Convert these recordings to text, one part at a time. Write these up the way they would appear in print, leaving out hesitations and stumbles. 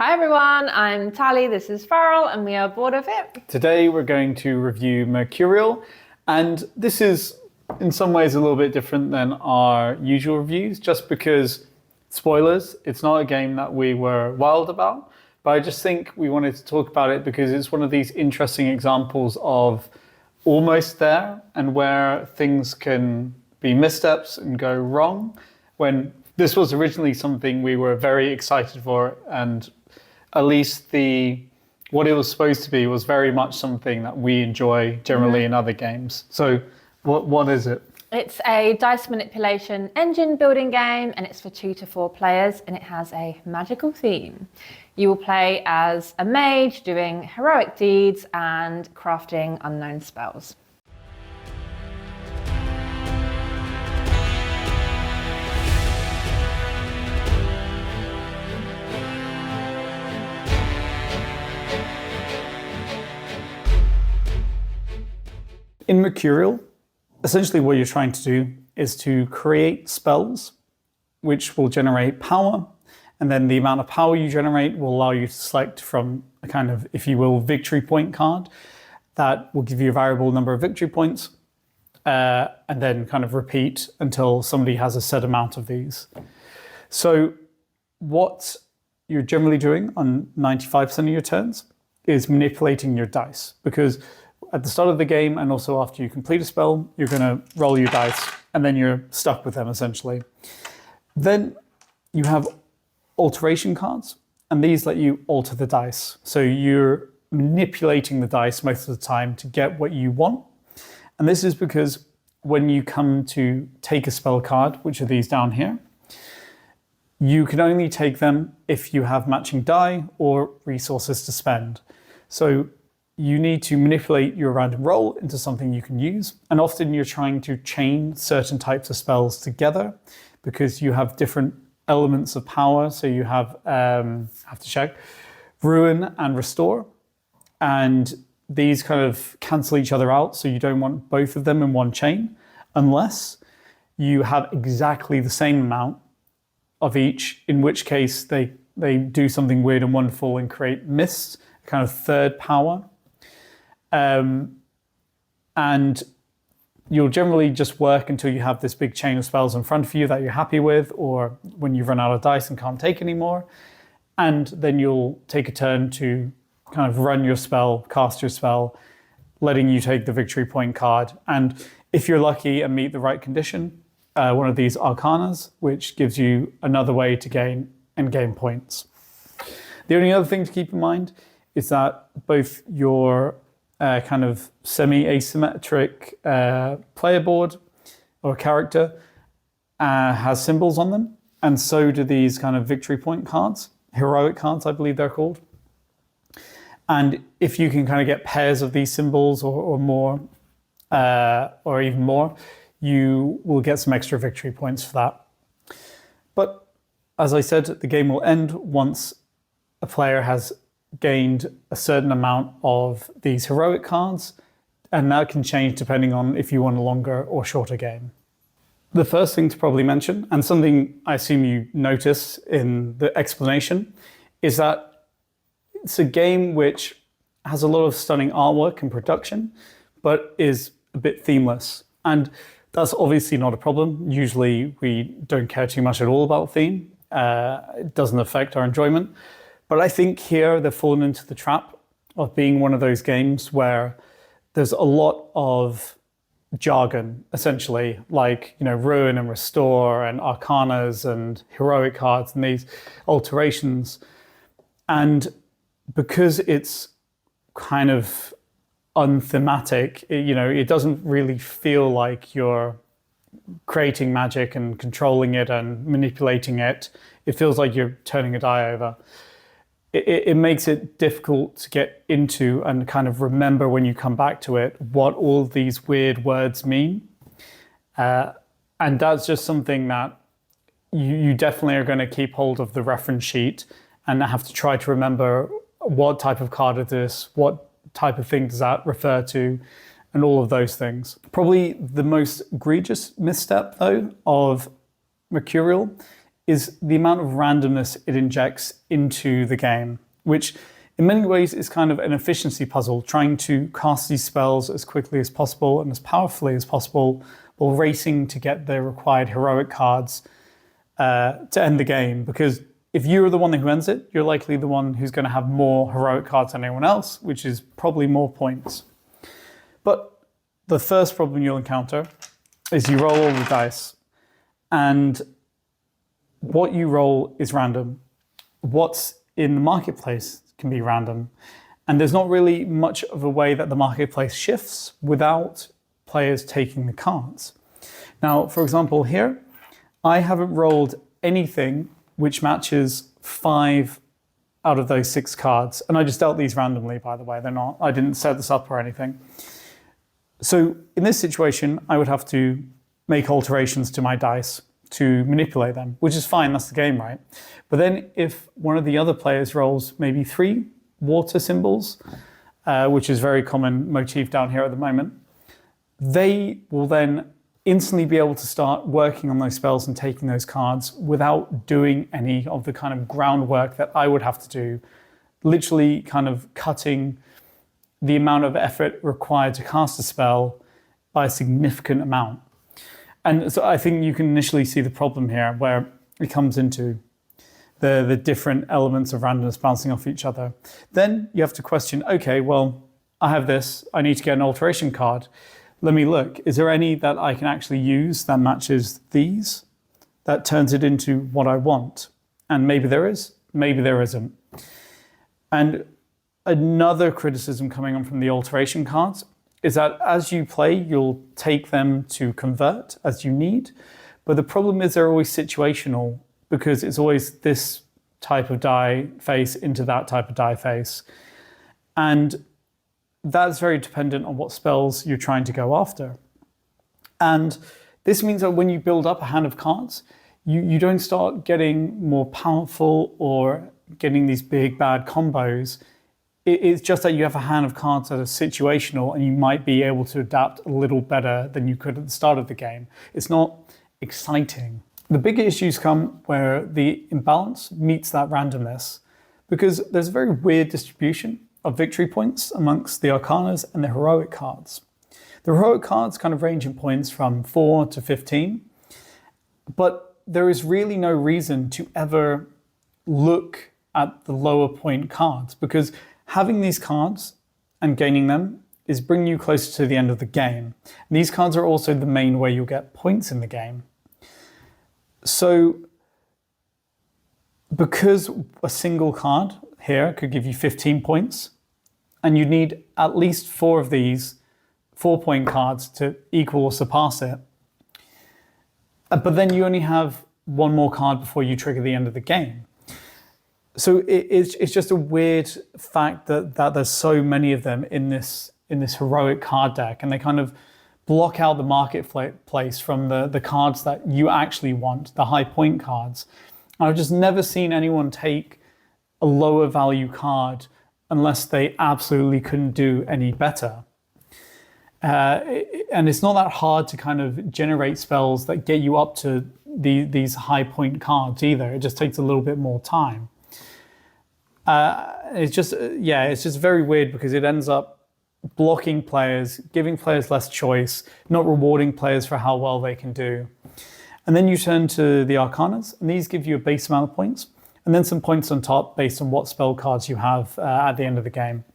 Hi everyone, I'm Tally, this is Farrell, and we are bored of it. Today we're going to review Mercurial, and this is in some ways a little bit different than our usual reviews, just because, spoilers, it's not a game that we were wild about, but I just think we wanted to talk about it because it's one of these interesting examples of almost there and where things can be missteps and go wrong, when this was originally something we were very excited for, and at least what it was supposed to be was very much something that we enjoy generally in other games. So what is it? It's a dice manipulation engine building game, and it's for 2 to 4 players, and it has a magical theme. You will play as a mage doing heroic deeds and crafting unknown spells. In Mercurial, essentially what you're trying to do is to create spells which will generate power, and then the amount of power you generate will allow you to select from a kind of, if you will, victory point card that will give you a variable number of victory points, and then kind of repeat until somebody has a set amount of these. So what you're generally doing on 95% of your turns is manipulating your dice, because at the start of the game and also after you complete a spell, you're going to roll your dice and then you're stuck with them essentially. Then you have alteration cards, and these let you alter the dice. So you're manipulating the dice most of the time to get what you want. And this is because when you come to take a spell card, which are these down here, you can only take them if you have matching die or resources to spend. So you need to manipulate your random roll into something you can use. And often you're trying to chain certain types of spells together because you have different elements of power. So you have to check, ruin and restore. And these kind of cancel each other out. So you don't want both of them in one chain unless you have exactly the same amount of each, in which case they do something weird and wonderful and create mist, a kind of third power. And you'll generally just work until you have this big chain of spells in front of you that you're happy with, or when you've run out of dice and can't take anymore. And then you'll take a turn to kind of run your spell, cast your spell, letting you take the victory point card. And if you're lucky and meet the right condition, one of these arcanas, which gives you another way to gain endgame points. The only other thing to keep in mind is that both your kind of semi-asymmetric player board or character has symbols on them, and so do these kind of victory point cards, heroic cards I believe they're called. And if you can kind of get pairs of these symbols or more, or even more, you will get some extra victory points for that. But as I said, the game will end once a player has gained a certain amount of these heroic cards, and that can change depending on if you want a longer or shorter game. The first thing to probably mention, and something I assume you notice in the explanation, is that it's a game which has a lot of stunning artwork and production, but is a bit themeless. And that's obviously not a problem. Usually we don't care too much at all about theme. It doesn't affect our enjoyment. But I think here they've fallen into the trap of being one of those games where there's a lot of jargon, essentially, like, ruin and restore and arcanas and heroic cards and these alterations. And because it's kind of unthematic, it doesn't really feel like you're creating magic and controlling it and manipulating it. It feels like you're turning a die over. It makes it difficult to get into and kind of remember when you come back to it what all these weird words mean. And that's just something that you definitely are going to keep hold of the reference sheet and have to try to remember what type of card is this, what type of thing does that refer to, and all of those things. Probably the most egregious misstep, though, of Mercurial is the amount of randomness it injects into the game, which in many ways is kind of an efficiency puzzle, trying to cast these spells as quickly as possible and as powerfully as possible while racing to get the required heroic cards to end the game. Because if you're the one who ends it, you're likely the one who's going to have more heroic cards than anyone else, which is probably more points. But the first problem you'll encounter is you roll all the dice, and what you roll is random. What's in the marketplace can be random. And there's not really much of a way that the marketplace shifts without players taking the cards. Now, for example, here, I haven't rolled anything which matches 5 out of those 6 cards. And I just dealt these randomly, by the way. I didn't set this up or anything. So in this situation, I would have to make alterations to my dice to manipulate them, which is fine, that's the game, right? But then if one of the other players rolls maybe 3 water symbols, which is a very common motif down here at the moment, they will then instantly be able to start working on those spells and taking those cards without doing any of the kind of groundwork that I would have to do, literally kind of cutting the amount of effort required to cast a spell by a significant amount. And so I think you can initially see the problem here where it comes into the different elements of randomness bouncing off each other. Then you have to question, okay, well, I have this, I need to get an alteration card. Let me look, is there any that I can actually use that matches these, that turns it into what I want? And maybe there is, maybe there isn't. And another criticism coming on from the alteration cards is that as you play, you'll take them to convert as you need. But the problem is they're always situational because it's always this type of die face into that type of die face. And that's very dependent on what spells you're trying to go after. And this means that when you build up a hand of cards, you don't start getting more powerful or getting these big bad combos. It's just that you have a hand of cards that are situational and you might be able to adapt a little better than you could at the start of the game. It's not exciting. The bigger issues come where the imbalance meets that randomness, because there's a very weird distribution of victory points amongst the Arcanas and the heroic cards. The heroic cards kind of range in points from 4 to 15, but there is really no reason to ever look at the lower point cards, because having these cards and gaining them is bringing you closer to the end of the game. And these cards are also the main way you'll get points in the game. So because a single card here could give you 15 points, and you need at least 4 of these 4-point cards to equal or surpass it, but then you only have 1 more card before you trigger the end of the game. So it's just a weird fact that there's so many of them in this heroic card deck, and they kind of block out the marketplace from the cards that you actually want, the high point cards. And I've just never seen anyone take a lower value card unless they absolutely couldn't do any better. And it's not that hard to kind of generate spells that get you up to these high point cards either. It just takes a little bit more time. It's just very weird because it ends up blocking players, giving players less choice, not rewarding players for how well they can do. And then you turn to the Arcanas, and these give you a base amount of points, and then some points on top based on what spell cards you have at the end of the game.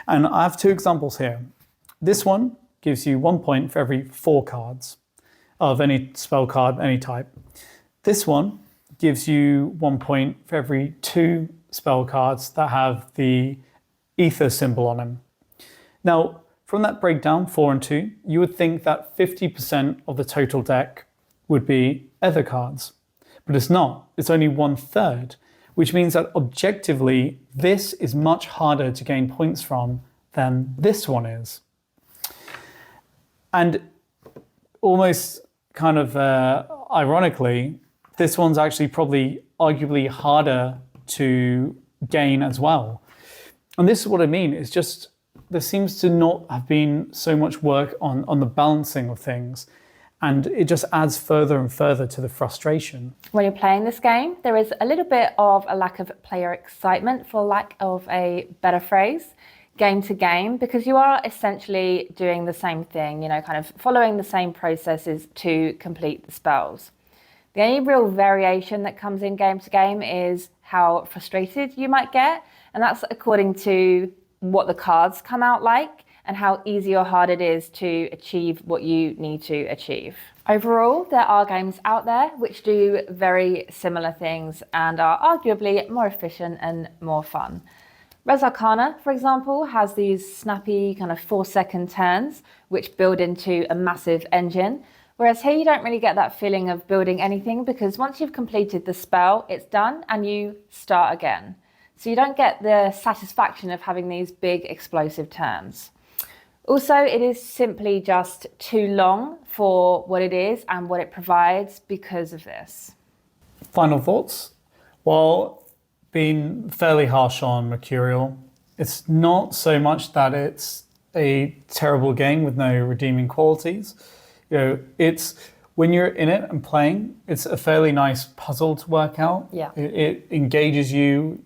And I have 2 examples here. This one gives you 1 point for every 4 cards of any spell card, any type. This one gives you 1 point for every 2 spell cards that have the ether symbol on them. Now, from that breakdown, 4 and 2, you would think that 50% of the total deck would be ether cards, but it's not. It's only 1/3, which means that objectively, this is much harder to gain points from than this one is. And almost kind of ironically, this one's actually probably arguably harder to gain as well. And this is what I mean. It's just, there seems to not have been so much work on the balancing of things. And it just adds further and further to the frustration. When you're playing this game, there is a little bit of a lack of player excitement, for lack of a better phrase, game to game, because you are essentially doing the same thing, kind of following the same processes to complete the spells. The only real variation that comes in game to game is how frustrated you might get, and that's according to what the cards come out like and how easy or hard it is to achieve what you need to achieve. Overall, there are games out there which do very similar things and are arguably more efficient and more fun. Res Arcana, for example, has these snappy kind of 4-second turns which build into a massive engine, whereas here you don't really get that feeling of building anything, because once you've completed the spell, it's done and you start again. So you don't get the satisfaction of having these big explosive turns. Also, it is simply just too long for what it is and what it provides because of this. Final thoughts? While being fairly harsh on Mercurial, it's not so much that it's a terrible game with no redeeming qualities. It's when you're in it and playing, it's a fairly nice puzzle to work out. Yeah. It engages you.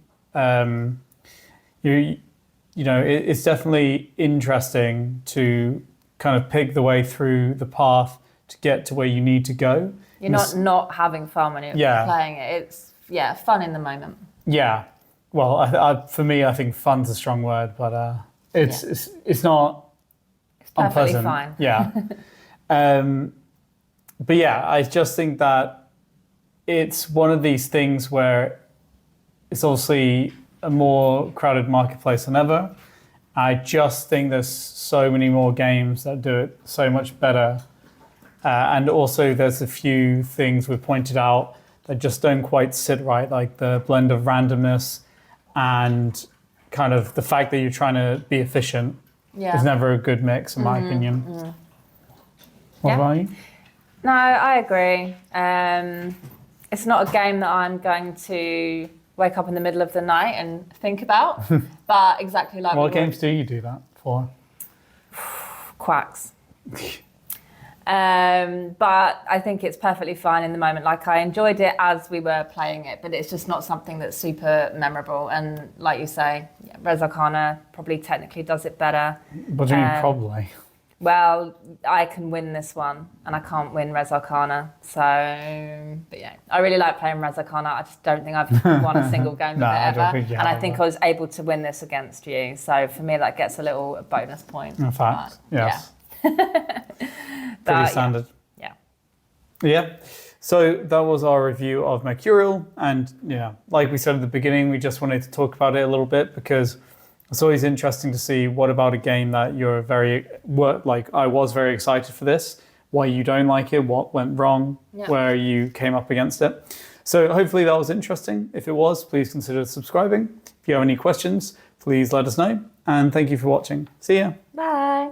It's definitely interesting to kind of pick the way through the path to get to where you need to go. You're not having fun when you're playing it. It's fun in the moment. Yeah. Well, for me, I think fun's a strong word, but it's not perfectly unpleasant. Fine. Yeah. But yeah, I just think that it's one of these things where it's obviously a more crowded marketplace than ever. I just think there's so many more games that do it so much better. And also there's a few things we've pointed out that just don't quite sit right, like the blend of randomness and kind of the fact that you're trying to be efficient is never a good mix, in my opinion. Mm-hmm. What about you? No, I agree. It's not a game that I'm going to wake up in the middle of the night and think about, but exactly like what games do you do that for? Quacks. But I think it's perfectly fine in the moment. Like, I enjoyed it as we were playing it, but it's just not something that's super memorable. And like you say, Res Arcana probably technically does it better. What do you mean probably? Well, I can win this one, and I can't win Res Arcana. So, but yeah, I really like playing Res Arcana. I just don't think I've won a single game of it ever. And I think I was able to win this against you. So for me, that gets a little bonus point. In fact, yes. Yeah. Pretty standard. Yeah. So that was our review of Mercurial. And like we said at the beginning, we just wanted to talk about it a little bit because it's always interesting to see what about a game that you're I was very excited for this, why you don't like it, what went wrong, where you came up against it. So hopefully that was interesting. If it was, please consider subscribing. If you have any questions, please let us know. And thank you for watching. See ya. Bye.